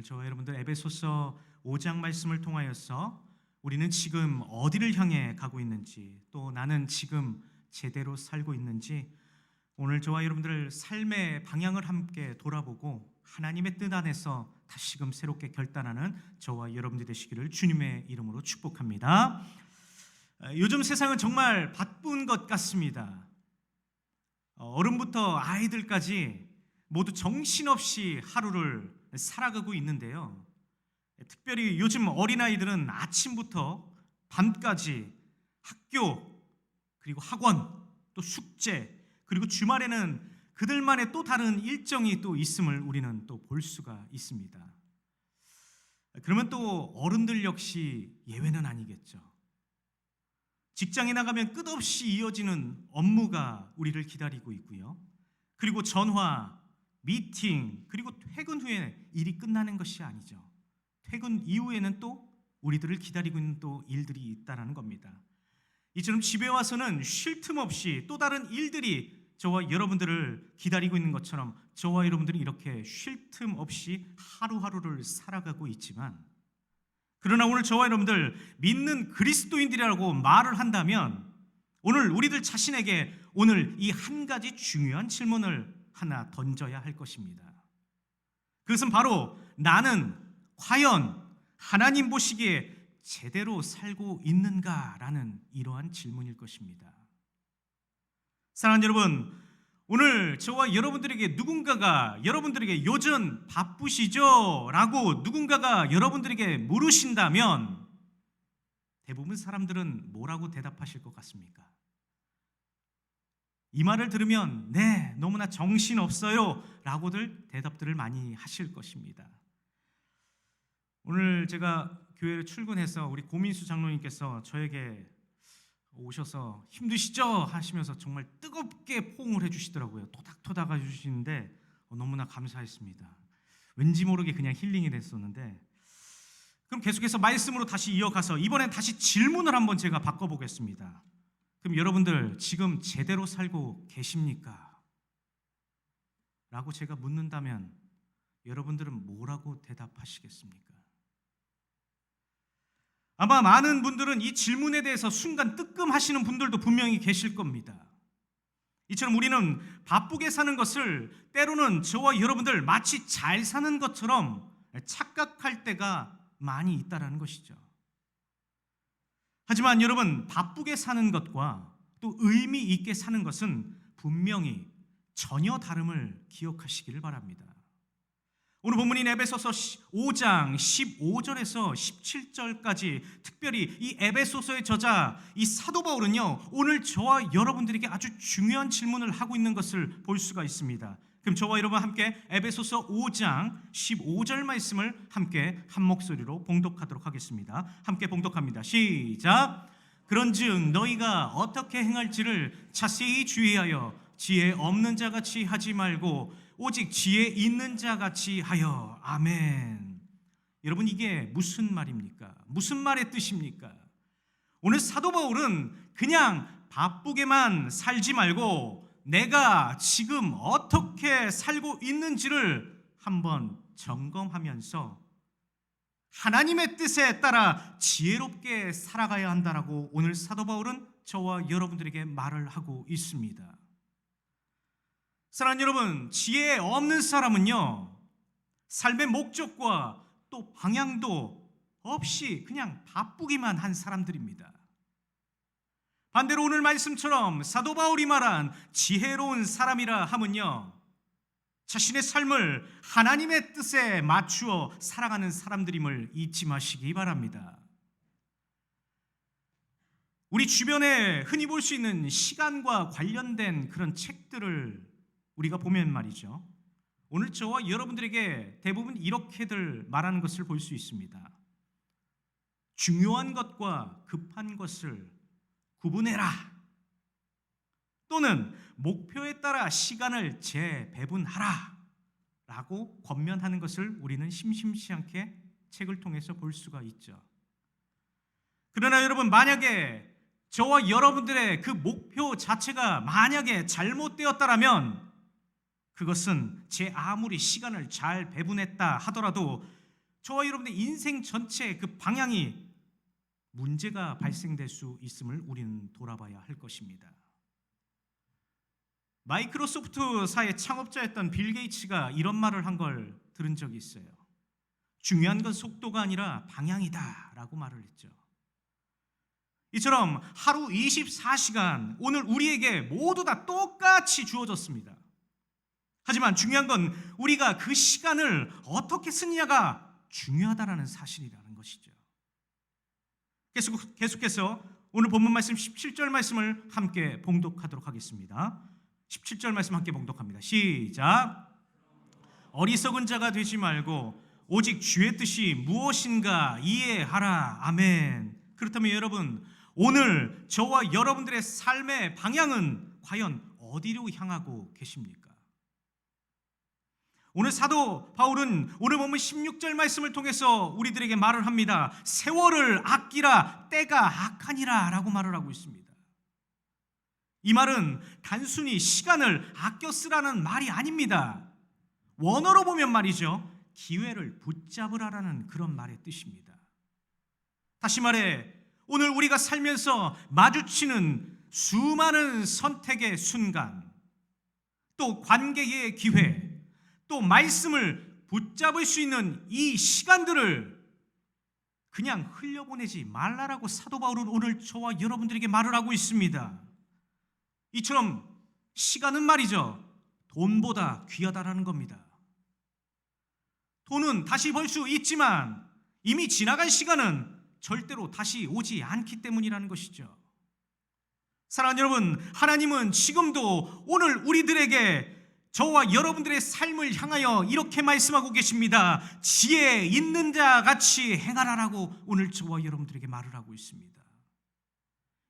저와 여러분들 에베소서 5장 말씀을 통하여서 우리는 지금 어디를 향해 가고 있는지, 또 나는 지금 제대로 살고 있는지, 오늘 저와 여러분들 삶의 방향을 함께 돌아보고 하나님의 뜻 안에서 다시금 새롭게 결단하는 저와 여러분들 되시기를 주님의 이름으로 축복합니다. 요즘 세상은 정말 바쁜 것 같습니다. 어른부터 아이들까지 모두 정신없이 하루를 살아가고 있는데요. 특별히 요즘 어린아이들은 아침부터 밤까지 학교, 그리고 학원, 또 숙제, 그리고 주말에는 그들만의 또 다른 일정이 또 있음을 우리는 또 볼 수가 있습니다. 그러면 또 어른들 역시 예외는 아니겠죠. 직장에 나가면 끝없이 이어지는 업무가 우리를 기다리고 있고요. 그리고 전화, 미팅, 그리고 퇴근 후에 일이 끝나는 것이 아니죠. 퇴근 이후에는 또 우리들을 기다리고 있는 또 일들이 있다는 겁니다. 이처럼 집에 와서는 쉴 틈 없이 또 다른 일들이 저와 여러분들을 기다리고 있는 것처럼 저와 여러분들이 이렇게 쉴 틈 없이 하루하루를 살아가고 있지만, 그러나 오늘 저와 여러분들 믿는 그리스도인들이라고 말을 한다면 오늘 우리들 자신에게 오늘 이 한 가지 중요한 질문을 하나 던져야 할 것입니다. 그것은 바로 나는 과연 하나님 보시기에 제대로 살고 있는가라는 이러한 질문일 것입니다. 사랑하는 여러분, 오늘 저와 여러분들에게 누군가가 여러분들에게 요즘 바쁘시죠? 라고 누군가가 여러분들에게 물으신다면 대부분 사람들은 뭐라고 대답하실 것 같습니까? 이 말을 들으면 네, 너무나 정신없어요 라고들 대답들을 많이 하실 것입니다. 오늘 제가 교회를 출근해서 우리 고민수 장로님께서 저에게 오셔서 힘드시죠? 하시면서 정말 뜨겁게 포옹을 해주시더라고요. 토닥토닥 해주시는데 너무나 감사했습니다. 왠지 모르게 그냥 힐링이 됐었는데, 그럼 계속해서 말씀으로 다시 이어가서 이번엔 다시 질문을 한번 제가 바꿔보겠습니다. 그럼 여러분들 지금 제대로 살고 계십니까? 라고 제가 묻는다면 여러분들은 뭐라고 대답하시겠습니까? 아마 많은 분들은 이 질문에 대해서 순간 뜨끔하시는 분들도 분명히 계실 겁니다. 이처럼 우리는 바쁘게 사는 것을 때로는 저와 여러분들 마치 잘 사는 것처럼 착각할 때가 많이 있다는 것이죠. 하지만 여러분, 바쁘게 사는 것과 또 의미 있게 사는 것은 분명히 전혀 다름을 기억하시기를 바랍니다. 오늘 본문인 에베소서 5장 15절에서 17절까지 특별히 이 에베소서의 저자 이 사도 바울은요, 오늘 저와 여러분들에게 아주 중요한 질문을 하고 있는 것을 볼 수가 있습니다. 그럼 저와 여러분 함께 에베소서 5장 15절 말씀을 함께 한 목소리로 봉독하도록 하겠습니다. 함께 봉독합니다. 시작. 그런즉 너희가 어떻게 행할지를 자세히 주의하여 지혜 없는 자같이 하지 말고 오직 지혜 있는 자같이 하여. 아멘. 여러분, 이게 무슨 말입니까? 무슨 말의 뜻입니까? 오늘 사도 바울은 그냥 바쁘게만 살지 말고 내가 지금 어떻게 살고 있는지를 한번 점검하면서 하나님의 뜻에 따라 지혜롭게 살아가야 한다라고 오늘 사도 바울은 저와 여러분들에게 말을 하고 있습니다. 사랑하는 여러분, 지혜 없는 사람은요, 삶의 목적과 또 방향도 없이 그냥 바쁘기만 한 사람들입니다. 반대로 오늘 말씀처럼 사도 바울이 말한 지혜로운 사람이라 함은요, 자신의 삶을 하나님의 뜻에 맞추어 살아가는 사람들임을 잊지 마시기 바랍니다. 우리 주변에 흔히 볼 수 있는 시간과 관련된 그런 책들을 우리가 보면 말이죠, 오늘 저와 여러분들에게 대부분 이렇게들 말하는 것을 볼 수 있습니다. 중요한 것과 급한 것을 구분해라, 또는 목표에 따라 시간을 재배분하라 라고 권면하는 것을 우리는 심심치 않게 책을 통해서 볼 수가 있죠. 그러나 여러분, 만약에 저와 여러분들의 그 목표 자체가 만약에 잘못되었다라면 그것은 제 아무리 시간을 잘 배분했다 하더라도 저와 여러분의 인생 전체의 그 방향이 문제가 발생될 수 있음을 우리는 돌아봐야 할 것입니다. 마이크로소프트사의 창업자였던 빌 게이츠가 이런 말을 한 걸 들은 적이 있어요. 중요한 건 속도가 아니라 방향이다 라고 말을 했죠. 이처럼 하루 24시간 오늘 우리에게 모두 다 똑같이 주어졌습니다. 하지만 중요한 건 우리가 그 시간을 어떻게 쓰느냐가 중요하다는 사실이라는 것이죠. 계속해서 오늘 본문 말씀 17절 말씀을 함께 봉독하도록 하겠습니다. 17절 말씀 함께 봉독합니다. 시작. 어리석은 자가 되지 말고 오직 주의 뜻이 무엇인가 이해하라. 아멘. 그렇다면 여러분, 오늘 저와 여러분들의 삶의 방향은 과연 어디로 향하고 계십니까? 오늘 사도 바울은 오늘 본문 16절 말씀을 통해서 우리들에게 말을 합니다. 세월을 아끼라, 때가 악하니라 라고 말을 하고 있습니다. 이 말은 단순히 시간을 아껴 쓰라는 말이 아닙니다. 원어로 보면 말이죠, 기회를 붙잡으라라는 그런 말의 뜻입니다. 다시 말해 오늘 우리가 살면서 마주치는 수많은 선택의 순간, 또 관계의 기회, 또 말씀을 붙잡을 수 있는 이 시간들을 그냥 흘려보내지 말라라고 사도 바울은 오늘 저와 여러분들에게 말을 하고 있습니다. 이처럼 시간은 말이죠, 돈보다 귀하다라는 겁니다. 돈은 다시 벌 수 있지만 이미 지나간 시간은 절대로 다시 오지 않기 때문이라는 것이죠. 사랑하는 여러분, 하나님은 지금도 오늘 우리들에게, 저와 여러분들의 삶을 향하여 이렇게 말씀하고 계십니다. 지혜 있는 자 같이 행하라라고 오늘 저와 여러분들에게 말을 하고 있습니다.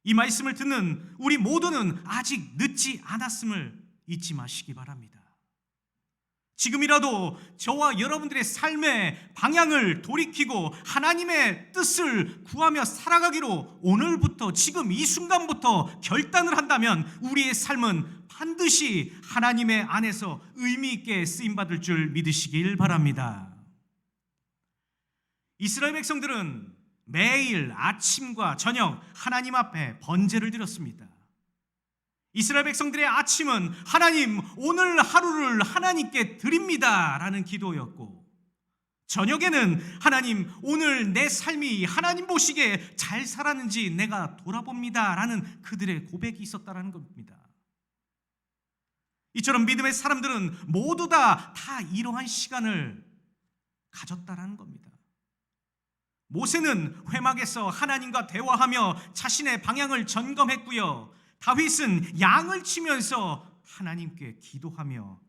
이 말씀을 듣는 우리 모두는 아직 늦지 않았음을 잊지 마시기 바랍니다. 지금이라도 저와 여러분들의 삶의 방향을 돌이키고 하나님의 뜻을 구하며 살아가기로 오늘부터, 지금 이 순간부터 결단을 한다면 우리의 삶은 반드시 하나님의 안에서 의미 있게 쓰임받을 줄 믿으시길 바랍니다. 이스라엘 백성들은 매일 아침과 저녁 하나님 앞에 번제를 드렸습니다. 이스라엘 백성들의 아침은 하나님, 오늘 하루를 하나님께 드립니다 라는 기도였고, 저녁에는 하나님, 오늘 내 삶이 하나님 보시기에 잘 살았는지 내가 돌아봅니다 라는 그들의 고백이 있었다는 겁니다. 이처럼 믿음의 사람들은 모두 다 이러한 시간을 가졌다는 겁니다. 모세는 회막에서 하나님과 대화하며 자신의 방향을 점검했고요. 다윗은 양을 치면서 하나님께 기도하며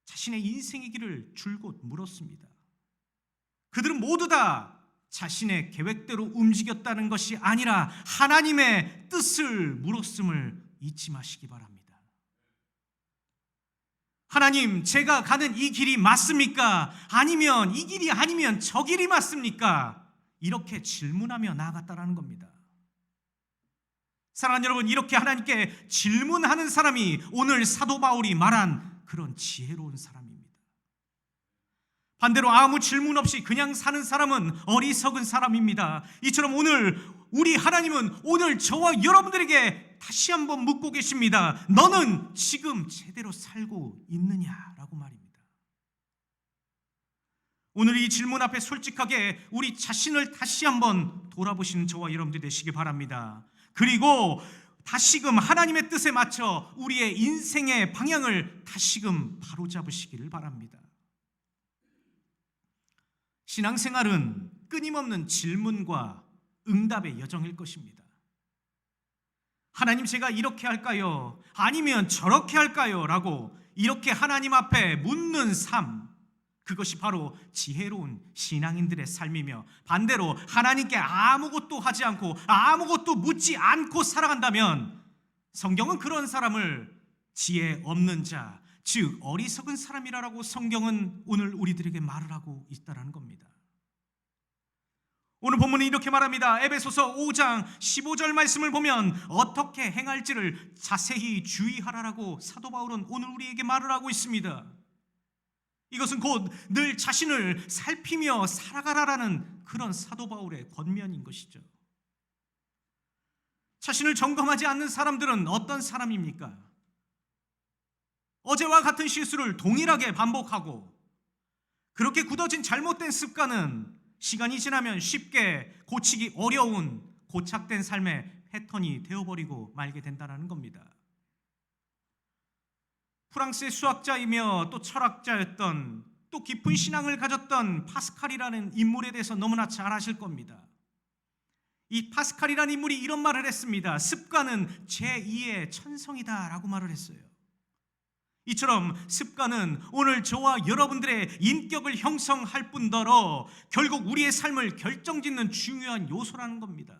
자신의 인생의 길을 줄곧 물었습니다. 그들은 모두 다 자신의 계획대로 움직였다는 것이 아니라 하나님의 뜻을 물었음을 잊지 마시기 바랍니다. 하나님, 제가 가는 이 길이 맞습니까? 아니면 이 길이 아니면 저 길이 맞습니까? 이렇게 질문하며 나아갔다는 겁니다. 사랑하는 여러분, 이렇게 하나님께 질문하는 사람이 오늘 사도 바울이 말한 그런 지혜로운 사람입니다. 반대로 아무 질문 없이 그냥 사는 사람은 어리석은 사람입니다. 이처럼 오늘 우리 하나님은 오늘 저와 여러분들에게 다시 한번 묻고 계십니다. 너는 지금 제대로 살고 있느냐라고 말입니다. 오늘 이 질문 앞에 솔직하게 우리 자신을 다시 한번 돌아보시는 저와 여러분들 되시기 바랍니다. 그리고 다시금 하나님의 뜻에 맞춰 우리의 인생의 방향을 다시금 바로잡으시기를 바랍니다. 신앙생활은 끊임없는 질문과 응답의 여정일 것입니다. 하나님, 제가 이렇게 할까요? 아니면 저렇게 할까요? 라고 이렇게 하나님 앞에 묻는 삶, 그것이 바로 지혜로운 신앙인들의 삶이며, 반대로 하나님께 아무것도 하지 않고 아무것도 묻지 않고 살아간다면 성경은 그런 사람을 지혜 없는 자, 즉 어리석은 사람이라고 성경은 오늘 우리들에게 말을 하고 있다는 겁니다. 오늘 본문은 이렇게 말합니다. 에베소서 5장 15절 말씀을 보면 어떻게 행할지를 자세히 주의하라라고 사도 바울은 오늘 우리에게 말을 하고 있습니다. 이것은 곧 늘 자신을 살피며 살아가라라는 그런 사도 바울의 권면인 것이죠. 자신을 점검하지 않는 사람들은 어떤 사람입니까? 어제와 같은 실수를 동일하게 반복하고, 그렇게 굳어진 잘못된 습관은 시간이 지나면 쉽게 고치기 어려운 고착된 삶의 패턴이 되어버리고 말게 된다는 겁니다. 프랑스의 수학자이며 또 철학자였던, 또 깊은 신앙을 가졌던 파스칼이라는 인물에 대해서 너무나 잘 아실 겁니다. 이 파스칼이라는 인물이 이런 말을 했습니다. 습관은 제2의 천성이다 라고 말을 했어요. 이처럼 습관은 오늘 저와 여러분들의 인격을 형성할 뿐더러 결국 우리의 삶을 결정짓는 중요한 요소라는 겁니다.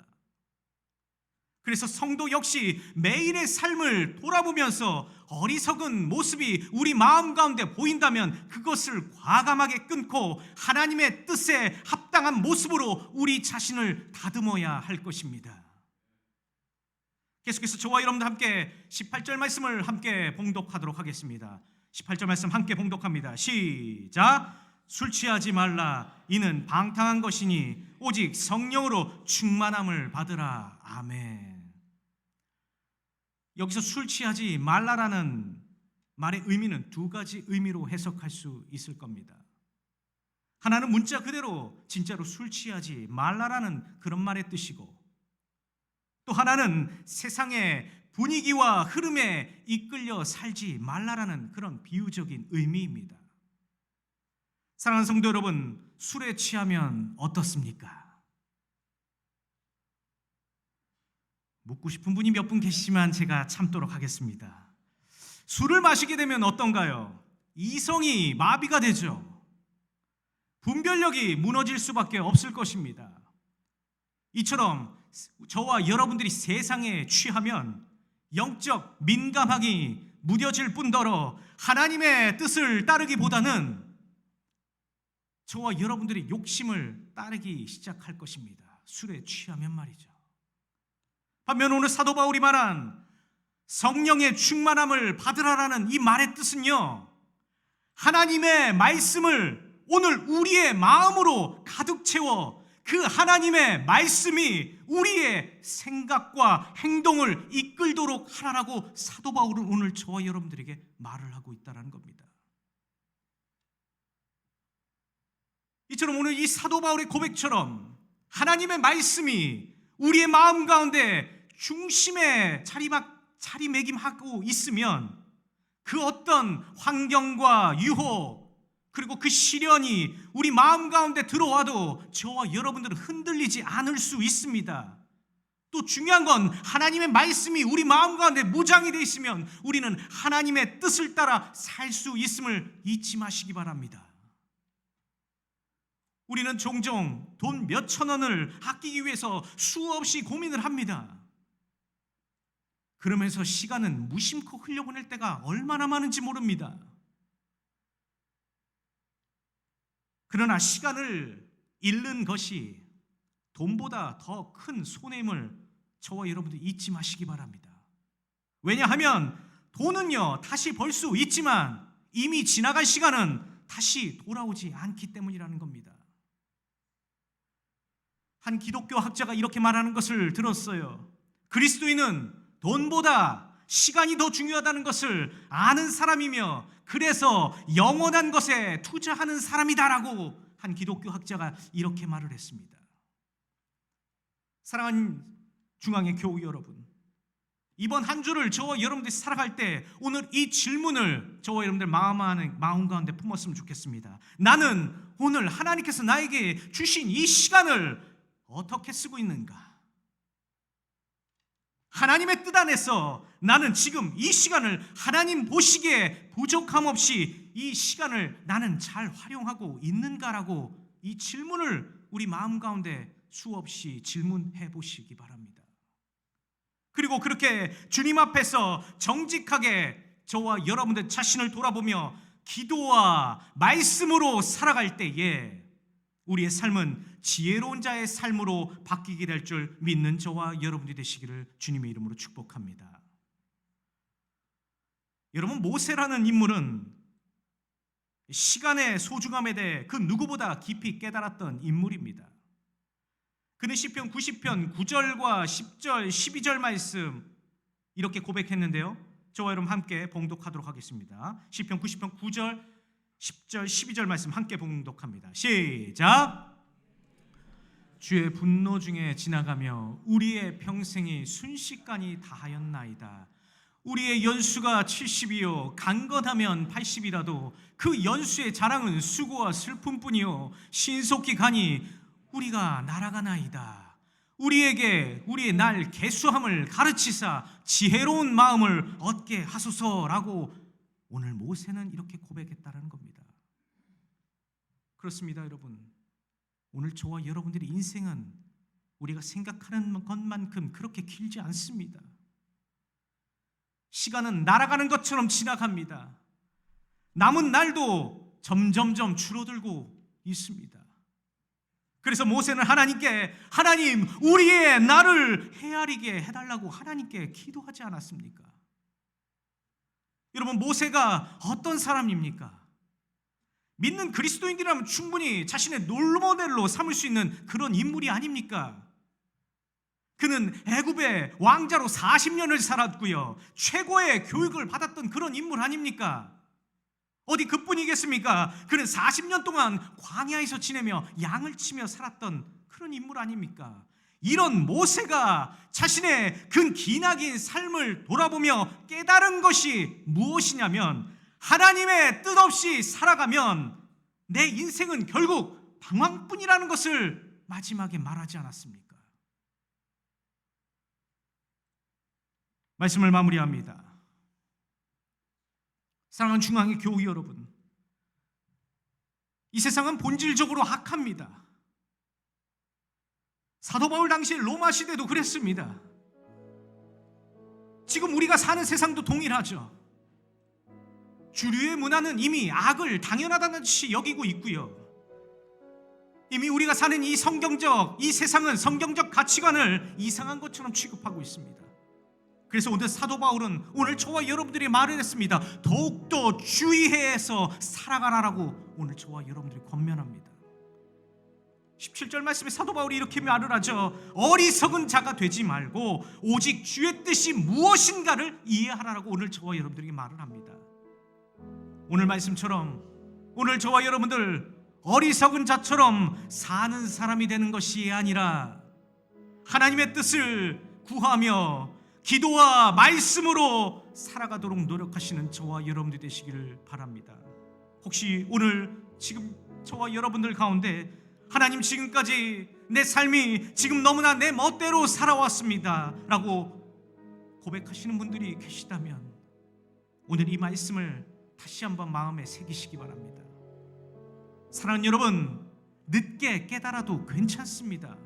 그래서 성도 역시 매일의 삶을 돌아보면서 어리석은 모습이 우리 마음 가운데 보인다면 그것을 과감하게 끊고 하나님의 뜻에 합당한 모습으로 우리 자신을 다듬어야 할 것입니다. 계속해서 저와 여러분들 함께 18절 말씀을 함께 봉독하도록 하겠습니다. 18절 말씀 함께 봉독합니다. 시작. 술 취하지 말라. 이는 방탕한 것이니 오직 성령으로 충만함을 받으라. 아멘. 여기서 술 취하지 말라라는 말의 의미는 두 가지 의미로 해석할 수 있을 겁니다. 하나는 문자 그대로 진짜로 술 취하지 말라라는 그런 말의 뜻이고, 또 하나는 세상의 분위기와 흐름에 이끌려 살지 말라라는 그런 비유적인 의미입니다. 사랑하는 성도 여러분, 술에 취하면 어떻습니까? 묻고 싶은 분이 몇 분 계시지만 제가 참도록 하겠습니다. 술을 마시게 되면 어떤가요? 이성이 마비가 되죠. 분별력이 무너질 수밖에 없을 것입니다. 이처럼 저와 여러분들이 세상에 취하면 영적 민감함이 무뎌질 뿐더러 하나님의 뜻을 따르기보다는 저와 여러분들의 욕심을 따르기 시작할 것입니다. 술에 취하면 말이죠. 반면 오늘 사도 바울이 말한 성령의 충만함을 받으라라는 이 말의 뜻은요, 하나님의 말씀을 오늘 우리의 마음으로 가득 채워 그 하나님의 말씀이 우리의 생각과 행동을 이끌도록 하라라고 사도 바울은 오늘 저와 여러분들에게 말을 하고 있다는 겁니다. 이처럼 오늘 이 사도 바울의 고백처럼 하나님의 말씀이 우리의 마음 가운데 중심에 자리매김하고 있으면 그 어떤 환경과 유혹 그리고 그 시련이 우리 마음 가운데 들어와도 저와 여러분들은 흔들리지 않을 수 있습니다. 또 중요한 건 하나님의 말씀이 우리 마음 가운데 무장이 되어 있으면 우리는 하나님의 뜻을 따라 살 수 있음을 잊지 마시기 바랍니다. 우리는 종종 돈 몇천 원을 아끼기 위해서 수없이 고민을 합니다. 그러면서 시간은 무심코 흘려보낼 때가 얼마나 많은지 모릅니다. 그러나 시간을 잃는 것이 돈보다 더 큰 손해임을 저와 여러분들 잊지 마시기 바랍니다. 왜냐하면 돈은요 다시 벌 수 있지만 이미 지나간 시간은 다시 돌아오지 않기 때문이라는 겁니다. 한 기독교 학자가 이렇게 말하는 것을 들었어요. 그리스도인은 돈보다 시간이 더 중요하다는 것을 아는 사람이며 그래서 영원한 것에 투자하는 사람이다라고 한 기독교 학자가 이렇게 말을 했습니다. 사랑하는 중앙의 교우 여러분, 이번 한 주를 저와 여러분들이 살아갈 때 오늘 이 질문을 저와 여러분들 마음 가운데 품었으면 좋겠습니다. 나는 오늘 하나님께서 나에게 주신 이 시간을 어떻게 쓰고 있는가? 하나님의 뜻 안에서 나는 지금 이 시간을 하나님 보시기에 부족함 없이 이 시간을 나는 잘 활용하고 있는가라고 이 질문을 우리 마음 가운데 수없이 질문해 보시기 바랍니다. 그리고 그렇게 주님 앞에서 정직하게 저와 여러분들 자신을 돌아보며 기도와 말씀으로 살아갈 때에 우리의 삶은 지혜로운 자의 삶으로 바뀌게 될 줄 믿는 저와 여러분들이 되시기를 주님의 이름으로 축복합니다. 여러분, 모세라는 인물은 시간의 소중함에 대해 그 누구보다 깊이 깨달았던 인물입니다. 그는 시편 90편 9절과 10절, 12절 말씀 이렇게 고백했는데요. 저와 여러분 함께 봉독하도록 하겠습니다. 시편 90편 9절, 10절, 12절 말씀 함께 봉독합니다. 시작! 주의 분노 중에 지나가며 우리의 평생이 순식간이 다하였나이다. 우리의 연수가 70이요 강건하면 80이라도 그 연수의 자랑은 수고와 슬픔뿐이요 신속히 가니 우리가 날아가나이다. 우리에게 우리의 날 개수함을 가르치사 지혜로운 마음을 얻게 하소서라고 오늘 모세는 이렇게 고백했다는 겁니다. 그렇습니다, 여러분. 오늘 저와 여러분들의 인생은 우리가 생각하는 것만큼 그렇게 길지 않습니다. 시간은 날아가는 것처럼 지나갑니다. 남은 날도 점점점 줄어들고 있습니다. 그래서 모세는 하나님께 하나님 우리의 날을 헤아리게 해달라고 하나님께 기도하지 않았습니까? 여러분, 모세가 어떤 사람입니까? 믿는 그리스도인이라면 충분히 자신의 롤모델로 삼을 수 있는 그런 인물이 아닙니까? 그는 애굽의 왕자로 40년을 살았고요, 최고의 교육을 받았던 그런 인물 아닙니까? 어디 그뿐이겠습니까? 그는 40년 동안 광야에서 지내며 양을 치며 살았던 그런 인물 아닙니까? 이런 모세가 자신의 기나긴 삶을 돌아보며 깨달은 것이 무엇이냐면, 하나님의 뜻 없이 살아가면 내 인생은 결국 방황뿐이라는 것을 마지막에 말하지 않았습니까? 말씀을 마무리합니다. 사랑하는 중앙의 교우 여러분, 이 세상은 본질적으로 악합니다. 사도 바울 당시 로마 시대도 그랬습니다. 지금 우리가 사는 세상도 동일하죠. 주류의 문화는 이미 악을 당연하다는 듯이 여기고 있고요, 이미 우리가 사는 이 세상은 성경적 가치관을 이상한 것처럼 취급하고 있습니다. 그래서 오늘 사도 바울은 오늘 저와 여러분들이 말을 했습니다. 더욱더 주의해서 살아가라라고 오늘 저와 여러분들이 권면합니다. 17절 말씀에 사도 바울이 이렇게 말을 하죠. 어리석은 자가 되지 말고 오직 주의 뜻이 무엇인가를 이해하라라고 오늘 저와 여러분들에게 말을 합니다. 오늘 말씀처럼 오늘 저와 여러분들 어리석은 자처럼 사는 사람이 되는 것이 아니라 하나님의 뜻을 구하며 기도와 말씀으로 살아가도록 노력하시는 저와 여러분들 되시기를 바랍니다. 혹시 오늘 지금 저와 여러분들 가운데 하나님, 지금까지 내 삶이 지금 너무나 내 멋대로 살아왔습니다 라고 고백하시는 분들이 계시다면 오늘 이 말씀을 다시 한번 마음에 새기시기 바랍니다. 사랑하는 여러분, 늦게 깨달아도 괜찮습니다.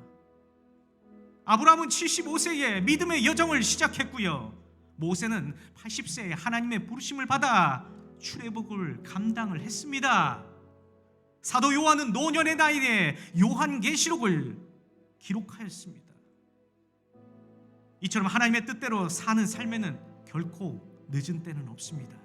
아브라함은 75세에 믿음의 여정을 시작했고요, 모세는 80세에 하나님의 부르심을 받아 출애굽을 감당을 했습니다. 사도 요한은 노년의 나이에 요한계시록을 기록하였습니다. 이처럼 하나님의 뜻대로 사는 삶에는 결코 늦은 때는 없습니다.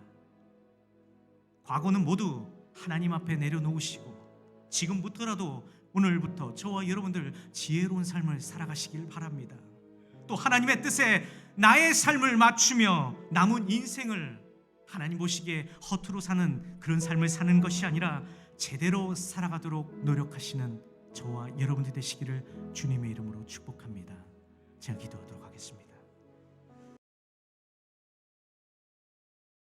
과거는 모두 하나님 앞에 내려놓으시고 지금부터라도 오늘부터 저와 여러분들 지혜로운 삶을 살아가시길 바랍니다. 또 하나님의 뜻에 나의 삶을 맞추며 남은 인생을 하나님 보시기에 허투루 사는 그런 삶을 사는 것이 아니라 제대로 살아가도록 노력하시는 저와 여러분들 되시기를 주님의 이름으로 축복합니다. 제가 기도하도록 하겠습니다.